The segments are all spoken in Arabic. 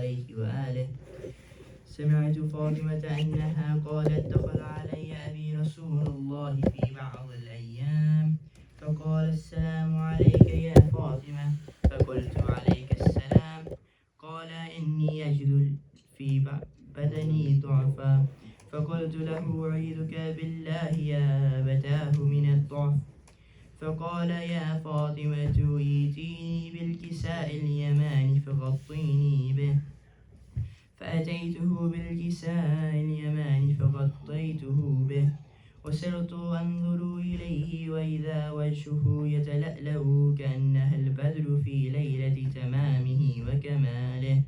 عليه وآله. سمعت فاطمة أنها قالت: دخل علي أبي رسول الله في بعض الأيام فقال: السلام عليك يا فاطمة. فقلت: عليك السلام. قال: إني أجد في بدني ضعفا. فقلت له: أعيذك بالله يا أبتاه من الضعف. فقال: يا فاطمة، ائتيني بالكساء اليماني فغطيني به. فأتيته بالكساء اليماني فغطيته به، وسرت أنظر إليه وإذا وجهه يتلألأ كأنه البدر في ليلة تمامه وكماله.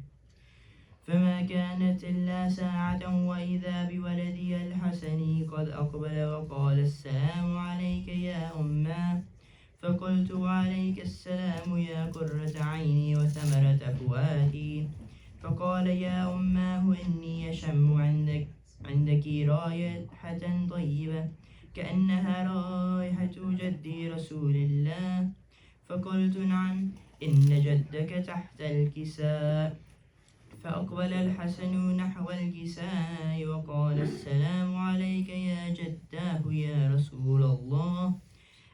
فما كانت إلا ساعة وإذا بولدي الحسن قد أقبل وقال: السلام عليك يا أماه. فقلت: وعليك السلام يا قرة عيني وثمرة فؤادي. فقال: يا أماه، إني أشم عندك رائحة طيبة كأنها رائحة جدي رسول الله. فقلت: نعم، إن جدك تحت الكساء. فأقبل الحسن نحو الكساء وقال: السلام عليك يا جداه يا رسول الله،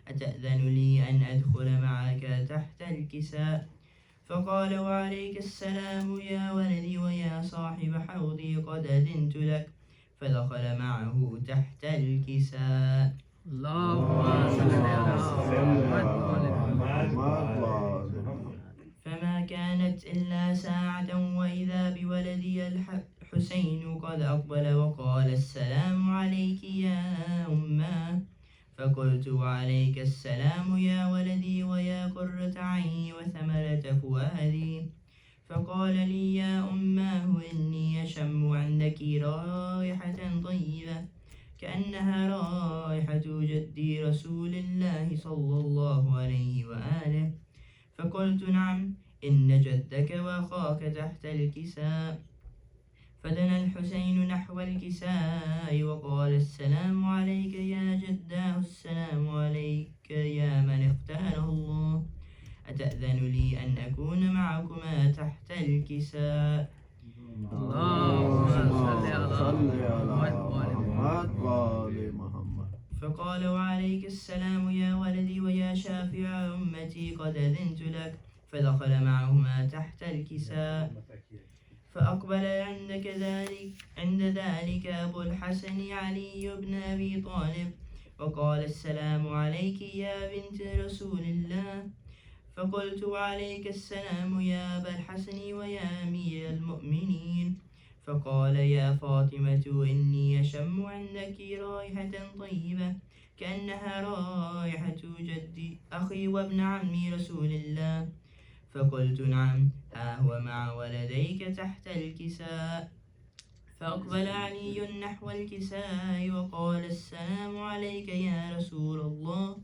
أتأذن لي أن أدخل معك تحت الكساء؟ فقال: وعليك السلام يا ولدي ويا صاحب حوضي، قد أذنت لك. فدخل معه تحت الكساء. فما كانت إلا ساعة وإذا بولدي الحسين قد أقبل وقال: السلام عليك يا أماه. فقلت: وعليك السلام يا ولدي ويا قرة عيني وثمرة فؤادي. فقال لي: يا أماه، إني أشم عندك رائحة طيبة كأنها رائحة جدي رسول الله صلى الله عليه وآله. فقلت: نعم، إن جدك وأخاك تحت الكساء. فدنا الحسين نحو الكساء وقال: السلام عليك يا جداه، السلام عليك يا من اختاره الله، أتأذن لي أن أكون معكما تحت الكساء؟ اللهم صل على محمد. فقال: وعليك السلام يا ولدي ويا شافع أمتي، قد أذنت لك. فدخل معهما تحت الكساء. فأقبل عند ذلك أبو الحسن علي بن أبي طالب وقال: السلام عليك يا بنت رسول الله. فقلت: وعليك السلام يا أبا الحسن ويا أمير المؤمنين. فقال: يا فاطمة، إني أشم عندك رائحة طيبة كأنها رائحة جدي أخي وابن عمي رسول الله. فقلت: نعم، ها هو مع ولديك تحت الكساء. فأقبل علي نحو الكساء وقال: السلام عليك يا رسول الله،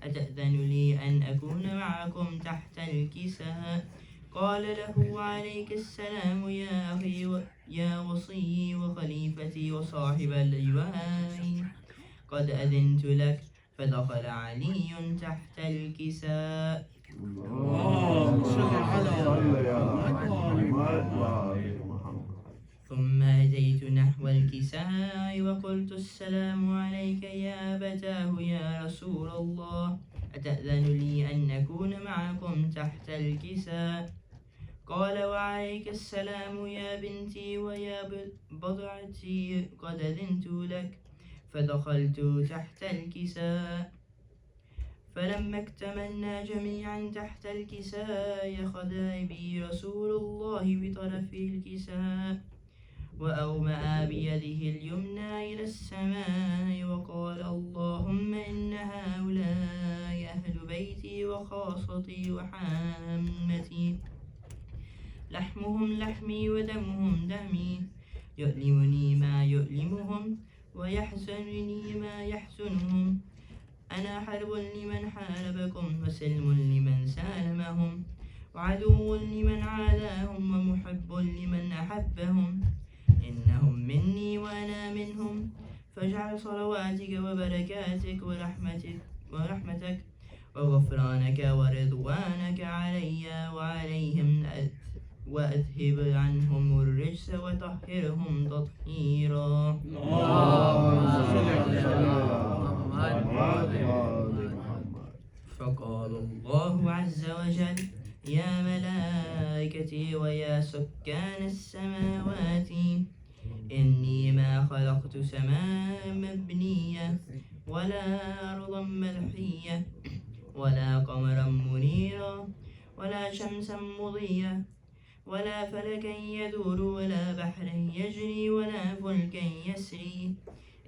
أتأذن لي أن أكون معكم تحت الكساء؟ قال له: وعليك السلام يا أخي يا وصي وخليفتي وصاحب اللواء، قد أذنت لك. فدخل علي تحت الكساء. اللهم صل على محمد. ثم أتيت نحو الكساء وقلت: السلام عليك يا أبتاه يا رسول الله، أتأذن لي أن أكون معكم تحت الكساء؟ قال: وعليك السلام يا بنتي ويا بضعتي، قد أذنت لك. فدخلت تحت الكساء. فلما اكتملنا جميعا تحت الكساء أخذ بي رسول الله بطرف الكساء وأومأ بيده اليمنى إلى السماء وقال: اللهم إن هؤلاء أهل بيتي وخاصتي وحامتي، لحمهم لحمي ودمهم دمي، يؤلمني ما يؤلمهم ويحزنني ما يحزنهم. أنا حرب لمن حاربكم وسلم لمن سالمهم وعدو لمن عاداهم ومحب لمن أحبهم. إنهم مني وأنا منهم، فاجعل صلواتك وبركاتك ورحمتك وغفرانك ورضوانك علي وأذهب عنهم الرجس وطهرهم تطهيرا. فقال الله عز وجل: يا ملائكتي ويا سكان السماوات، إني ما خلقت سماء مبنية ولا أرضا ملحية ولا قمرا منيرا ولا شمسا مضية ولا فلكا يدور ولا بحرا يجري ولا فلكا يسري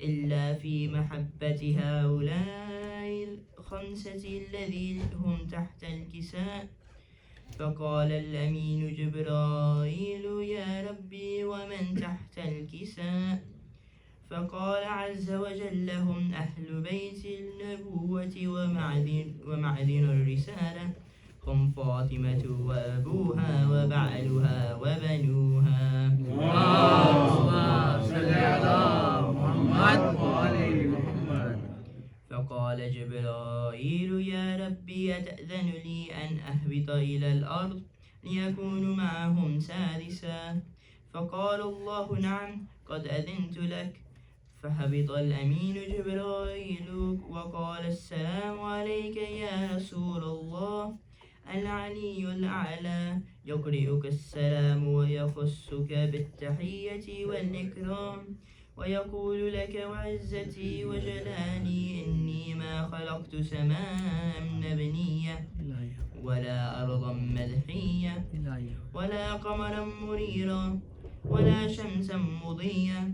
إلا في محبة هؤلاء الخمسة الذين هم تحت الكساء. فقال الأمين جبرائيل: يا ربي ومن تحت الكساء؟ فقال عز وجل: هم أهل بيت النبوة ومعدن الرسالة، هم فاطمة وأبوها وبعلها وبنوها. اللهم صل على محمد وآل محمد. فقال جبرائيل: يا ربي أتأذن لي أن أهبط إلى الأرض ليكون معهم سادسا؟ فقال الله: نعم، قد أذنت لك. فهبط الأمين جبرائيل وقال: السلام عليك يا رسول الله. العلي الأعلى يقرئك السلام ويخصك بالتحية والإكرام ويقول لك: وعزتي وجلالي إني ما خلقت سماء مبنية ولا أرضا ملحية ولا قمرا منيرا ولا شمسا مضية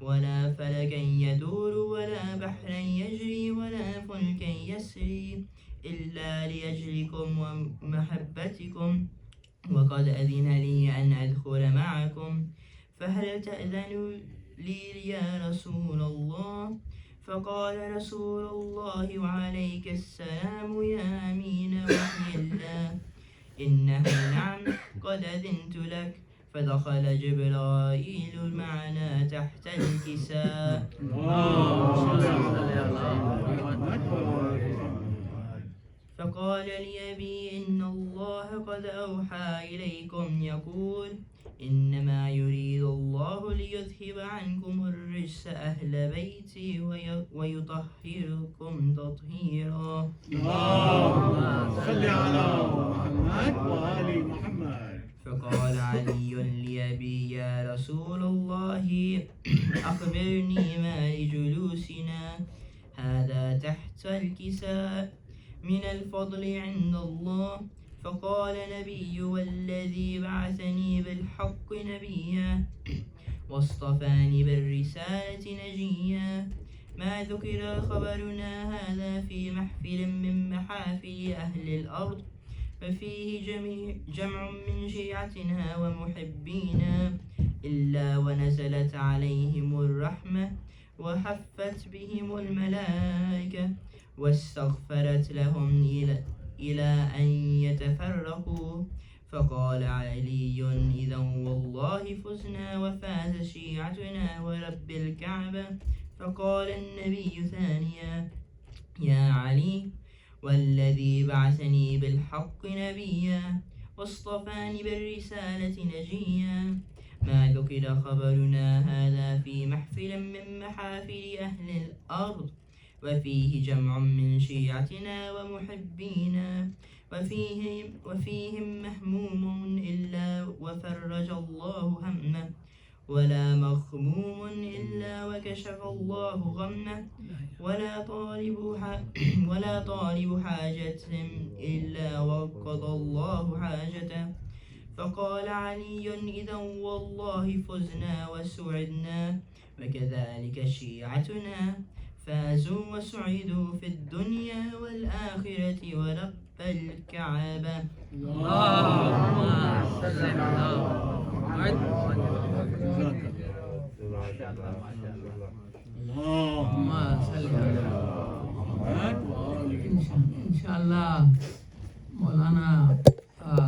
ولا فلكا يدور ولا بحرا يجري ولا فلكا يسري إلا لأجلكم ومحبتكم، وقد أذن لي أن أدخل معكم، فهل تأذن لي يا رسول الله؟ فقال رسول الله: وعليك السلام يا أمين وحي الله. إنه نعم، قد أذنت لك. فدخل جبرائيل معنا تحت الكساء. فقال لي أبي: إن الله قد أوحى إليكم يقول: إنما يريد الله ليذهب عنكم الرجس أهل بيتي ويطهركم تطهيرا. اللهم صل على محمد وآل محمد. فقال علي لأبي: يا رسول الله، أخبرني ما لجلوسنا هذا تحت الكساء من الفضل عند الله. فقال نبي: والذي بعثني بالحق نبيا واصطفاني بالرسالة نجيا، ما ذكر خبرنا هذا في محفل من محافل أهل الأرض، ففيه جمع من شيعتنا ومحبينا، إلا ونزلت عليهم الرحمة وحفت بهم الملائكة واستغفرت لهم إلى أن يتفرقوا. فقال علي: إذا والله فزنا وفاز شيعتنا ورب الكعبة. فقال النبي ثانيا: يا علي، والذي بعثني بالحق نبيا واصطفاني بالرسالة نجيا، ما ذكر خبرنا هذا في محفل من محافل أهل الأرض، وفيه جمع من شيعتنا ومحبينا، وفيهم مهموم إلا وفرج الله همه، ولا مخموم إلا وكشف الله غمه، ولا طالب حاجة إلا وقضى الله حاجته. فقال علي: إذا والله فزنا وسعدنا، وكذلك شيعتنا فازوا وسعدوا في الدنيا والآخرة ورب الكعبة. اللهم صل على محمد. اللهم صل على محمد. إن شاء الله مولانا